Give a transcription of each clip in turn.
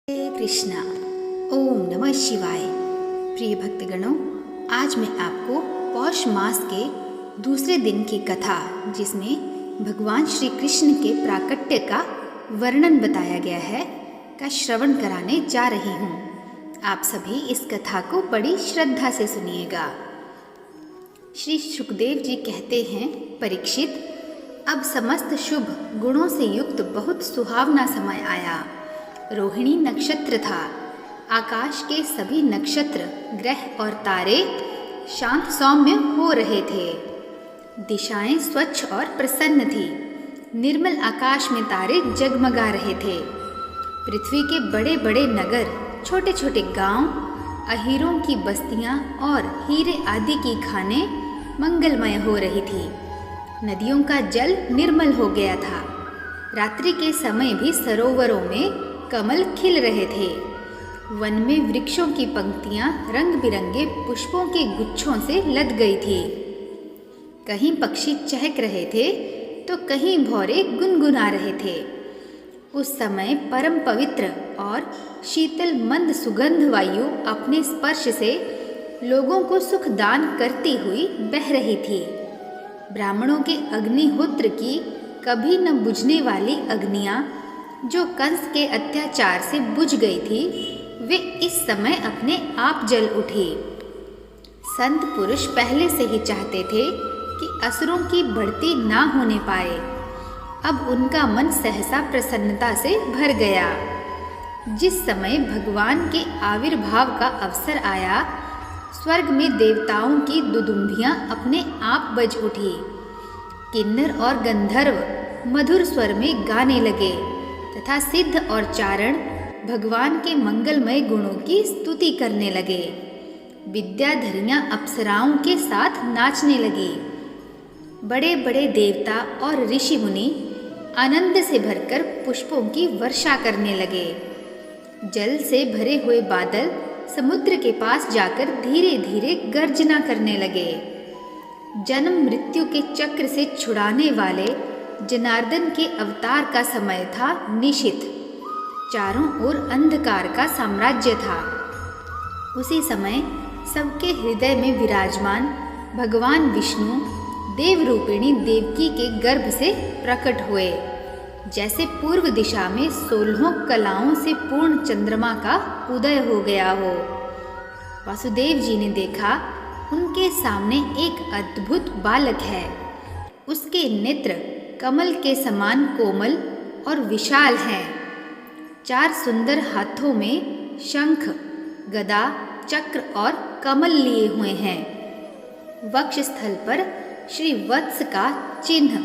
हरे कृष्णा। ओम नमः शिवाय। प्रिय भक्तगणों, आज मैं आपको पौष मास के दूसरे दिन की कथा, जिसमें भगवान श्री कृष्ण के प्राकट्य का वर्णन बताया गया है, का श्रवण कराने जा रही हूँ। आप सभी इस कथा को बड़ी श्रद्धा से सुनिएगा। श्री सुखदेव जी कहते हैं, परीक्षित, अब समस्त शुभ गुणों से युक्त बहुत सुहावना समय आया। रोहिणी नक्षत्र था। आकाश के सभी नक्षत्र, ग्रह और तारे शांत सौम्य हो रहे थे। दिशाएं स्वच्छ और प्रसन्न थी। निर्मल आकाश में तारे जगमगा रहे थे। पृथ्वी के बड़े बड़े नगर, छोटे छोटे गांव, अहीरों की बस्तियां और हीरे आदि की खानें मंगलमय हो रही थी। नदियों का जल निर्मल हो गया था। रात्रि के समय भी सरोवरों में कमल खिल रहे थे। वन में वृक्षों की पंक्तियां रंग बिरंगे पुष्पों के गुच्छों से लद गई थी। कहीं पक्षी चहक रहे थे तो कहीं भौरे गुनगुना रहे थे। उस समय परम पवित्र और शीतल मंद सुगंध वायु अपने स्पर्श से लोगों को सुख दान करती हुई बह रही थी। ब्राह्मणों के अग्निहोत्र की कभी न बुझने वाली अग्नियां, जो कंस के अत्याचार से बुझ गई थी, वे इस समय अपने आप जल उठी। संत पुरुष पहले से ही चाहते थे कि असुरों की बढ़ती ना होने पाए। अब उनका मन सहसा प्रसन्नता से भर गया। जिस समय भगवान के आविर्भाव का अवसर आया, स्वर्ग में देवताओं की दुदुम्बियां अपने आप बज उठी। किन्नर और गंधर्व मधुर स्वर में गाने लगे तथा सिद्ध और चारण भगवान के मंगलमय गुणों की स्तुति करने लगे। विद्याधरियां अप्सराओं के साथ नाचने लगी। बड़े बड़े देवता और ऋषि मुनि आनंद से भरकर पुष्पों की वर्षा करने लगे। जल से भरे हुए बादल समुद्र के पास जाकर धीरे धीरे गर्जना करने लगे। जन्म मृत्यु के चक्र से छुड़ाने वाले जनार्दन के अवतार का समय था निशित। चारों ओर अंधकार का साम्राज्य था। उसी समय सबके हृदय में विराजमान भगवान विष्णु देवरूपिणी देवकी के गर्भ से प्रकट हुए। जैसे पूर्व दिशा में 16 कलाओं से पूर्ण चंद्रमा का उदय हो गया हो। वासुदेव जी ने देखा, उनके सामने एक अद्भुत बालक है। उसके नेत्र कमल के समान कोमल और विशाल हैं। 4 सुंदर हाथों में शंख, गदा, चक्र और कमल लिए हुए हैं। वक्ष स्थल पर श्री वत्स का चिन्ह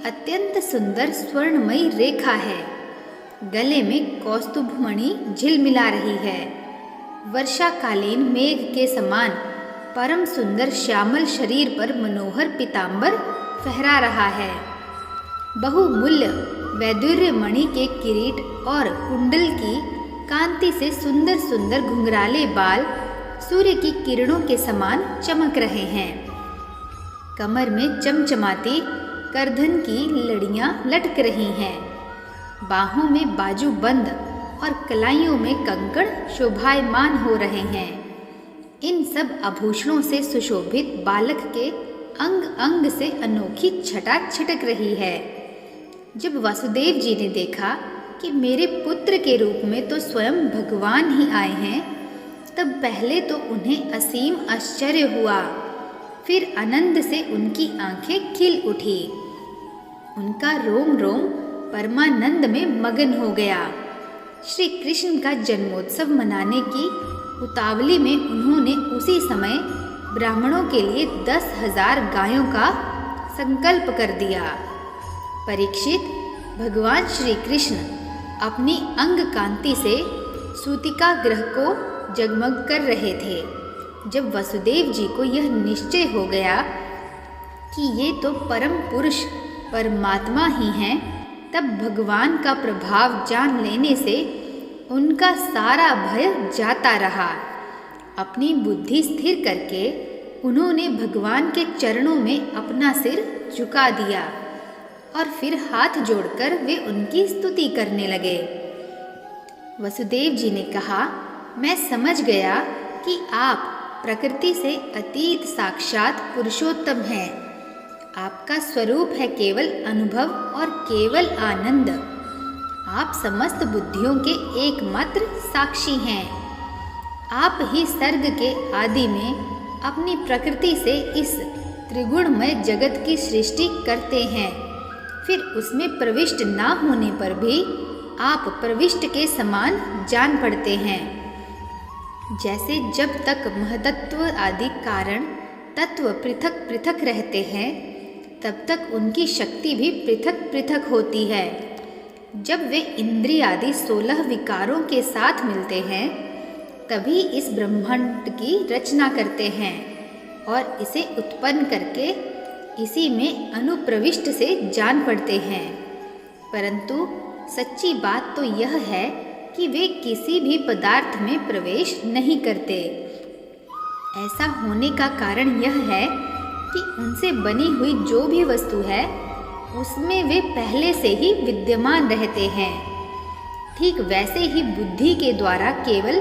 अत्यंत सुंदर स्वर्णमयी रेखा है। गले में कौस्तुभमणि झिलमिला रही है। वर्षाकालीन मेघ के समान परम सुंदर श्यामल शरीर पर मनोहर पीतांबर फहरा रहा है। बहुमूल्य वैदुर्य मणि के किरीट और कुंडल की कांति से सुंदर सुंदर घुंघराले बाल सूर्य की किरणों के समान चमक रहे हैं। कमर में चमचमाती करधन की लड़ियां लटक रही हैं। बाहों में बाजूबंद और कलाइयों में कंकड़ शोभायमान हो रहे हैं। इन सब आभूषणों से सुशोभित बालक के अंग अंग से अनोखी छटा छिटक रही है। जब वासुदेव जी ने देखा कि मेरे पुत्र के रूप में तो स्वयं भगवान ही आए हैं, तब पहले तो उन्हें असीम आश्चर्य हुआ। फिर आनंद से उनकी आंखें खिल उठी। उनका रोम रोम परमानंद में मगन हो गया। श्री कृष्ण का जन्मोत्सव मनाने की उतावली में उन्होंने उसी समय ब्राह्मणों के लिए 10,000 गायों का संकल्प कर दिया। परीक्षित, भगवान श्री कृष्ण अपनी अंग कांति से सूतिका ग्रह को जगमग कर रहे थे। जब वसुदेव जी को यह निश्चय हो गया कि ये तो परम पुरुष परमात्मा ही हैं, तब भगवान का प्रभाव जान लेने से उनका सारा भय जाता रहा। अपनी बुद्धि स्थिर करके उन्होंने भगवान के चरणों में अपना सिर झुका दिया और फिर हाथ जोड़कर वे उनकी स्तुति करने लगे। वसुदेव जी ने कहा, मैं समझ गया कि आप प्रकृति से अतीत साक्षात पुरुषोत्तम हैं। आपका स्वरूप है केवल अनुभव और केवल आनंद। आप समस्त बुद्धियों के एकमात्र साक्षी हैं। आप ही सर्ग के आदि में अपनी प्रकृति से इस त्रिगुणमय जगत की सृष्टि करते हैं। फिर उसमें प्रविष्ट ना होने पर भी आप प्रविष्ट के समान जान पड़ते हैं। जैसे जब तक महतत्व आदि कारण तत्व पृथक पृथक रहते हैं, तब तक उनकी शक्ति भी पृथक पृथक होती है। जब वे इंद्रिय आदि 16 विकारों के साथ मिलते हैं, तभी इस ब्रह्मांड की रचना करते हैं और इसे उत्पन्न करके इसी में अनुप्रविष्ट से जान पड़ते हैं। परंतु सच्ची बात तो यह है कि वे किसी भी पदार्थ में प्रवेश नहीं करते। ऐसा होने का कारण यह है कि उनसे बनी हुई जो भी वस्तु है, उसमें वे पहले से ही विद्यमान रहते हैं। ठीक वैसे ही बुद्धि के द्वारा केवल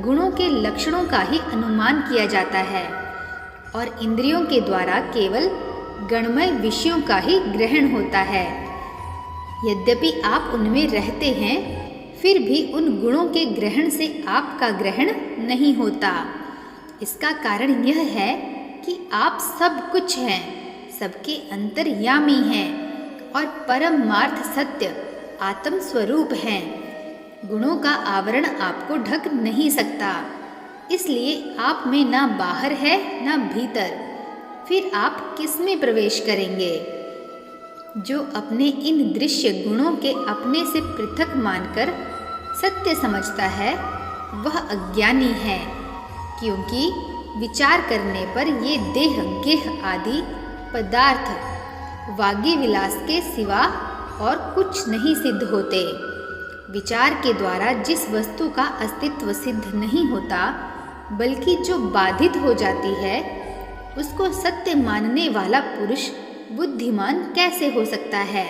गुणों के लक्षणों का ही अनुमान किया जाता है और इंद्रियों के द्वारा केवल गणमय विषयों का ही ग्रहण होता है। यद्यपि आप उनमें रहते हैं, फिर भी उन गुणों के ग्रहण से आपका ग्रहण नहीं होता। इसका कारण यह है कि आप सब कुछ हैं, सबके अंतर्यामी हैं और परमार्थ सत्य आत्म स्वरूप हैं। गुणों का आवरण आपको ढक नहीं सकता, इसलिए आप में ना बाहर है ना भीतर। फिर आप किस में प्रवेश करेंगे? जो अपने इन दृश्य गुणों के अपने से पृथक मानकर सत्य समझता है, वह अज्ञानी है, क्योंकि विचार करने पर ये देह गेह आदि पदार्थ वागी विलास के सिवा और कुछ नहीं सिद्ध होते। विचार के द्वारा जिस वस्तु का अस्तित्व सिद्ध नहीं होता, बल्कि जो बाधित हो जाती है, उसको सत्य मानने वाला पुरुष बुद्धिमान कैसे हो सकता है?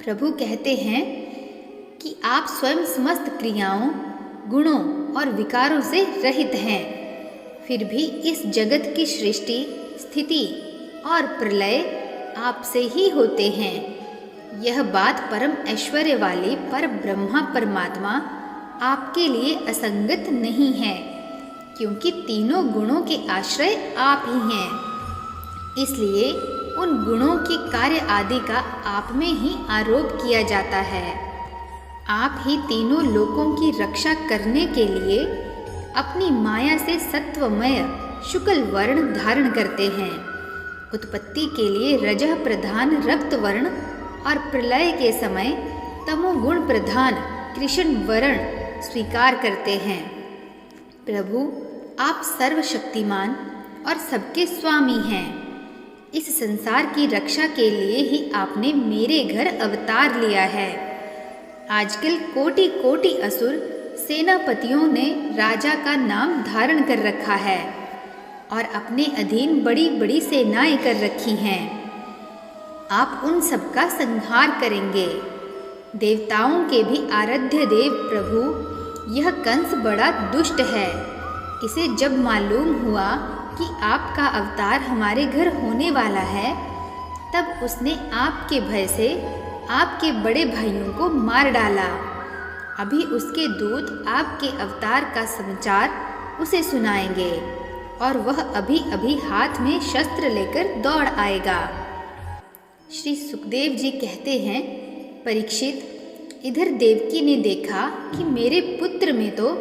प्रभु कहते हैं कि आप स्वयं समस्त क्रियाओं, गुणों और विकारों से रहित हैं। फिर भी इस जगत की सृष्टि, स्थिति और प्रलय आपसे ही होते हैं। यह बात परम ऐश्वर्य वाली पर ब्रह्मा परमात्मा आपके लिए असंगत नहीं है, क्योंकि तीनों गुणों के आश्रय आप ही हैं। इसलिए उन गुणों के कार्य आदि का आप में ही आरोप किया जाता है। आप ही तीनों लोकों की रक्षा करने के लिए अपनी माया से सत्वमय शुक्ल वर्ण धारण करते हैं। उत्पत्ति के लिए रजः प्रधान रक्त वर्ण और प्रलय के समय तमोगुण प्रधान कृष्ण वर्ण स्वीकार करते हैं। प्रभु, आप सर्वशक्तिमान और सबके स्वामी हैं। इस संसार की रक्षा के लिए ही आपने मेरे घर अवतार लिया है। आजकल कोटि कोटि असुर सेनापतियों ने राजा का नाम धारण कर रखा है और अपने अधीन बड़ी बड़ी सेनाएं कर रखी हैं। आप उन सब का संहार करेंगे। देवताओं के भी आराध्य देव प्रभु, यह कंस बड़ा दुष्ट है। इसे जब मालूम हुआ कि आपका अवतार हमारे घर होने वाला है, तब उसने आपके भय से आपके बड़े भाइयों को मार डाला। अभी उसके दूत आपके अवतार का समाचार उसे सुनाएंगे और वह अभी अभी हाथ में शस्त्र लेकर दौड़ आएगा। श्री सुखदेव जी कहते हैं, परीक्षित, इधर देवकी ने देखा कि मेरे पुत्र में तो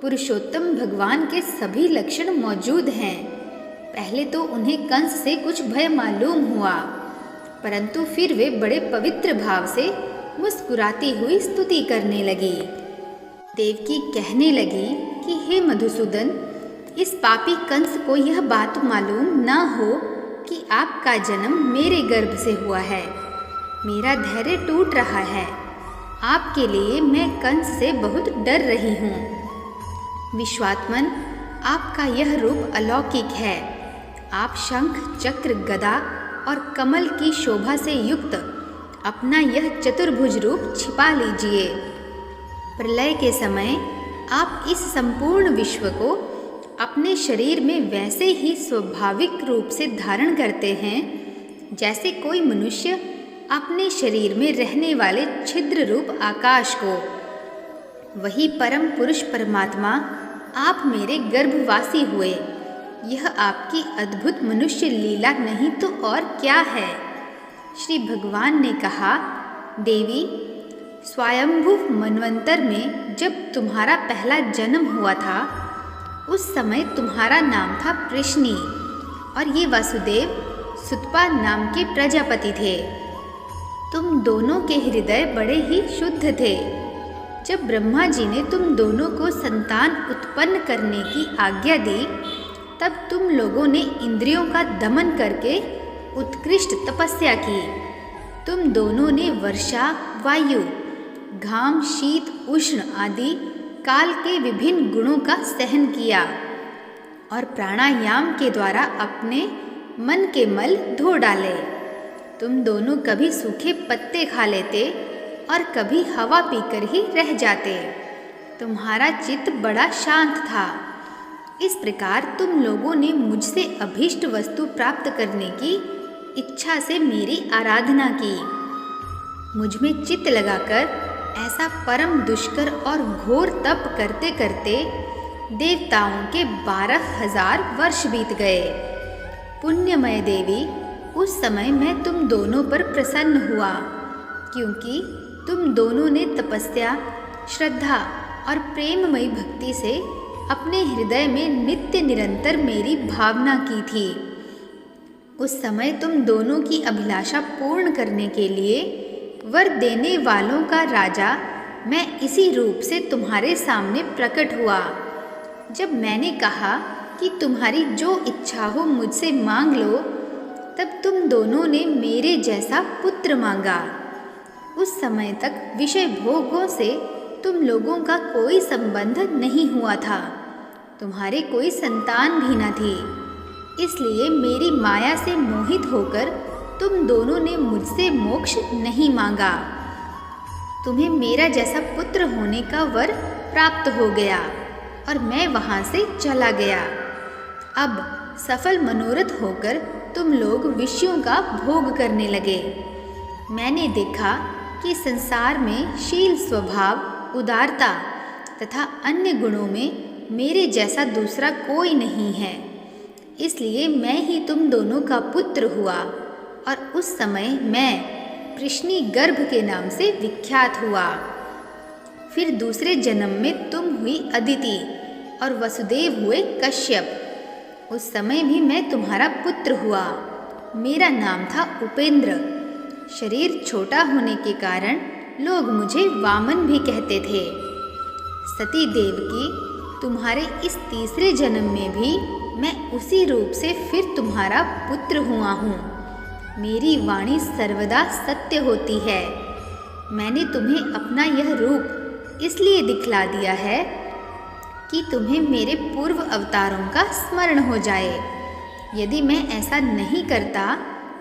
पुरुषोत्तम भगवान के सभी लक्षण मौजूद हैं। पहले तो उन्हें कंस से कुछ भय मालूम हुआ, परंतु फिर वे बड़े पवित्र भाव से मुस्कुराती हुई स्तुति करने लगी। देवकी कहने लगी कि हे मधुसूदन, इस पापी कंस को यह बात मालूम न हो कि आपका जन्म मेरे गर्भ से हुआ है। मेरा धैर्य टूट रहा है। आपके लिए मैं कंस से बहुत डर रही हूँ। विश्वात्मन, आपका यह रूप अलौकिक है। आप शंख, चक्र, गदा और कमल की शोभा से युक्त अपना यह चतुर्भुज रूप छिपा लीजिए। प्रलय के समय आप इस संपूर्ण विश्व को अपने शरीर में वैसे ही स्वाभाविक रूप से धारण करते हैं जैसे कोई मनुष्य अपने शरीर में रहने वाले छिद्र रूप आकाश को। वही परम पुरुष परमात्मा आप मेरे गर्भवासी हुए। यह आपकी अद्भुत मनुष्य लीला नहीं तो और क्या है। श्री भगवान ने कहा, देवी, स्वयंभू मनवंतर में जब तुम्हारा पहला जन्म हुआ था उस समय तुम्हारा नाम था प्रश्नी और ये वासुदेव सुतपा नाम के प्रजापति थे। तुम दोनों के हृदय बड़े ही शुद्ध थे। जब ब्रह्मा जी ने तुम दोनों को संतान उत्पन्न करने की आज्ञा दी तब तुम लोगों ने इंद्रियों का दमन करके उत्कृष्ट तपस्या की। तुम दोनों ने वर्षा, वायु, घाम, शीत, उष्ण आदि काल के विभिन्न गुणों का सहन किया और प्राणायाम के द्वारा अपने मन के मल धो डाले। तुम दोनों कभी सूखे पत्ते खा लेते और कभी हवा पीकर ही रह जाते। तुम्हारा चित्त बड़ा शांत था। इस प्रकार तुम लोगों ने मुझसे अभीष्ट वस्तु प्राप्त करने की इच्छा से मेरी आराधना की। मुझ में चित्त लगाकर ऐसा परम दुष्कर और घोर तप करते करते देवताओं के 12,000 वर्ष बीत गए। पुण्यमय देवी, उस समय मैं तुम दोनों पर प्रसन्न हुआ क्योंकि तुम दोनों ने तपस्या, श्रद्धा और प्रेममयी भक्ति से अपने हृदय में नित्य निरंतर मेरी भावना की थी। उस समय तुम दोनों की अभिलाषा पूर्ण करने के लिए वर देने वालों का राजा मैं इसी रूप से तुम्हारे सामने प्रकट हुआ। जब मैंने कहा कि तुम्हारी जो इच्छा हो मुझसे मांग लो, तब तुम दोनों ने मेरे जैसा पुत्र मांगा। उस समय तक विषय भोगों से तुम लोगों का कोई संबंध नहीं हुआ था। तुम्हारे कोई संतान भी न थी। इसलिए मेरी माया से मोहित होकर तुम दोनों ने मुझसे मोक्ष नहीं मांगा। तुम्हें मेरा जैसा पुत्र होने का वर प्राप्त हो गया और मैं वहाँ से चला गया। अब सफल मनोरथ होकर तुम लोग विषयों का भोग करने लगे। मैंने देखा कि संसार में शील, स्वभाव, उदारता तथा अन्य गुणों में मेरे जैसा दूसरा कोई नहीं है। इसलिए मैं ही तुम दोनों का पुत्र हुआ और उस समय मैं प्रश्नी गर्भ के नाम से विख्यात हुआ। फिर दूसरे जन्म में तुम हुई अदिति और वसुदेव हुए कश्यप। उस समय भी मैं तुम्हारा पुत्र हुआ। मेरा नाम था उपेंद्र। शरीर छोटा होने के कारण लोग मुझे वामन भी कहते थे। सती देवकी, तुम्हारे इस तीसरे जन्म में भी मैं उसी रूप से फिर तुम्हारा पुत्र हुआ हूँ। मेरी वाणी सर्वदा सत्य होती है। मैंने तुम्हें अपना यह रूप इसलिए दिखला दिया है कि तुम्हें मेरे पूर्व अवतारों का स्मरण हो जाए। यदि मैं ऐसा नहीं करता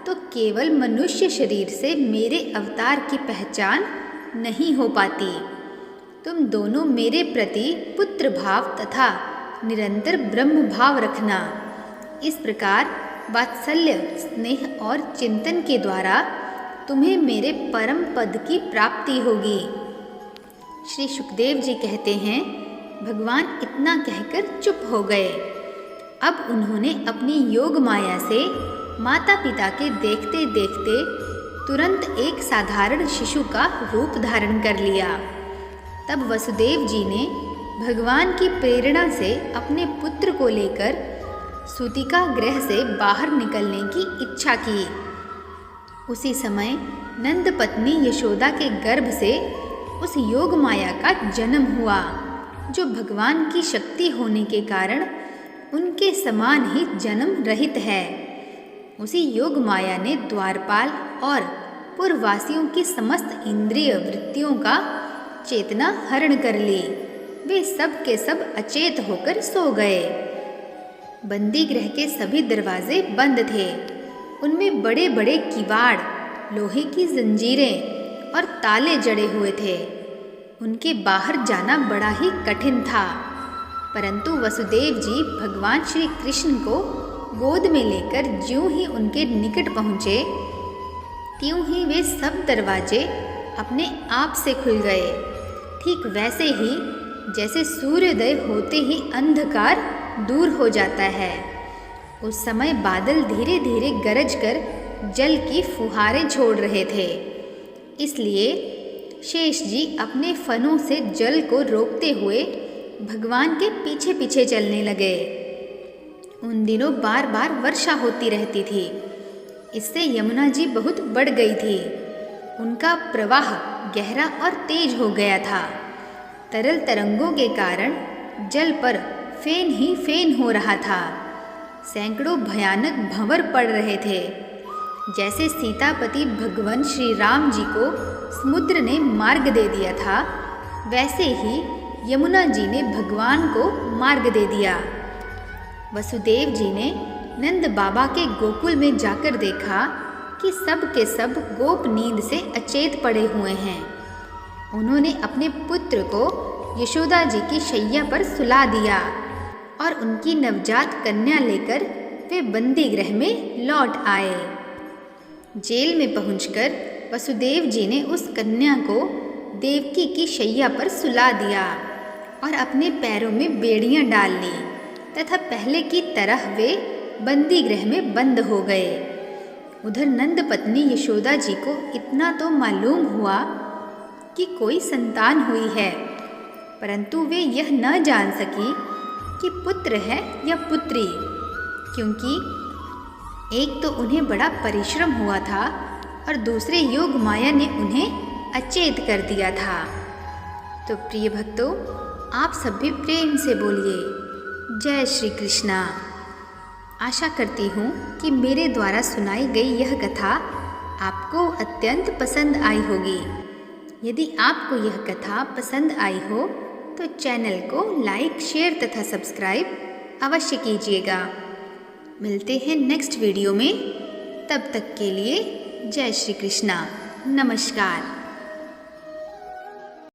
तो केवल मनुष्य शरीर से मेरे अवतार की पहचान नहीं हो पाती। तुम दोनों मेरे प्रति पुत्र भाव तथा निरंतर ब्रह्म भाव रखना। इस प्रकार वात्सल्य, स्नेह और चिंतन के द्वारा तुम्हें मेरे परम पद की प्राप्ति होगी। श्री सुखदेव जी कहते हैं, भगवान इतना कहकर चुप हो गए। अब उन्होंने अपनी योग माया से माता पिता के देखते देखते तुरंत एक साधारण शिशु का रूप धारण कर लिया। तब वसुदेव जी ने भगवान की प्रेरणा से अपने पुत्र को लेकर सूतिका गृह से बाहर निकलने की इच्छा की। उसी समय नंद पत्नी यशोदा के गर्भ से उस योग माया का जन्म हुआ, जो भगवान की शक्ति होने के कारण उनके समान ही जन्म रहित है। उसी योग माया ने द्वारपाल और पूर्ववासियों की समस्त इंद्रिय वृत्तियों का चेतना हरण कर ली। वे सब के सब अचेत होकर सो गए। बंदी गृह के सभी दरवाजे बंद थे। उनमें बड़े बड़े किवाड़, लोहे की जंजीरें और ताले जड़े हुए थे। उनके बाहर जाना बड़ा ही कठिन था। परंतु वसुदेव जी भगवान श्री कृष्ण को गोद में लेकर ज्यों ही उनके निकट पहुँचे, त्यों ही वे सब दरवाजे अपने आप से खुल गए। ठीक वैसे ही जैसे सूर्योदय होते ही अंधकार दूर हो जाता है। उस समय बादल धीरे धीरे गरज कर जल की फुहारें छोड़ रहे थे, इसलिए शेष जी अपने फनों से जल को रोकते हुए भगवान के पीछे पीछे चलने लगे। उन दिनों बार बार वर्षा होती रहती थी, इससे यमुना जी बहुत बढ़ गई थी। उनका प्रवाह गहरा और तेज हो गया था। तरल तरंगों के कारण जल पर फेन ही फेन हो रहा था। सैकड़ों भयानक भंवर पड़ रहे थे। जैसे सीतापति भगवान श्री राम जी को समुद्र ने मार्ग दे दिया था, वैसे ही यमुना जी ने भगवान को मार्ग दे दिया। वसुदेव जी ने नंद बाबा के गोकुल में जाकर देखा कि सब के सब गोप नींद से अचेत पड़े हुए हैं। उन्होंने अपने पुत्र को यशोदा जी की शैया पर सुला दिया और उनकी नवजात कन्या लेकर वे बंदी गृह में लौट आए। जेल में पहुंचकर वसुदेव जी ने उस कन्या को देवकी की शैया पर सुला दिया और अपने पैरों में बेड़ियां डाल ली तथा पहले की तरह वे बंदी गृह में बंद हो गए। उधर नंद पत्नी यशोदा जी को इतना तो मालूम हुआ कि कोई संतान हुई है, परंतु वे यह न जान सकी कि पुत्र है या पुत्री, क्योंकि एक तो उन्हें बड़ा परिश्रम हुआ था और दूसरे योग माया ने उन्हें अचेत कर दिया था। तो प्रिय भक्तों, आप सब भी प्रेम से बोलिए जय श्री कृष्णा। आशा करती हूँ कि मेरे द्वारा सुनाई गई यह कथा आपको अत्यंत पसंद आई होगी। यदि आपको यह कथा पसंद आई हो तो चैनल को लाइक, शेयर तथा सब्सक्राइब अवश्य कीजिएगा। मिलते हैं नेक्स्ट वीडियो में, तब तक के लिए जय श्री कृष्णा। नमस्कार।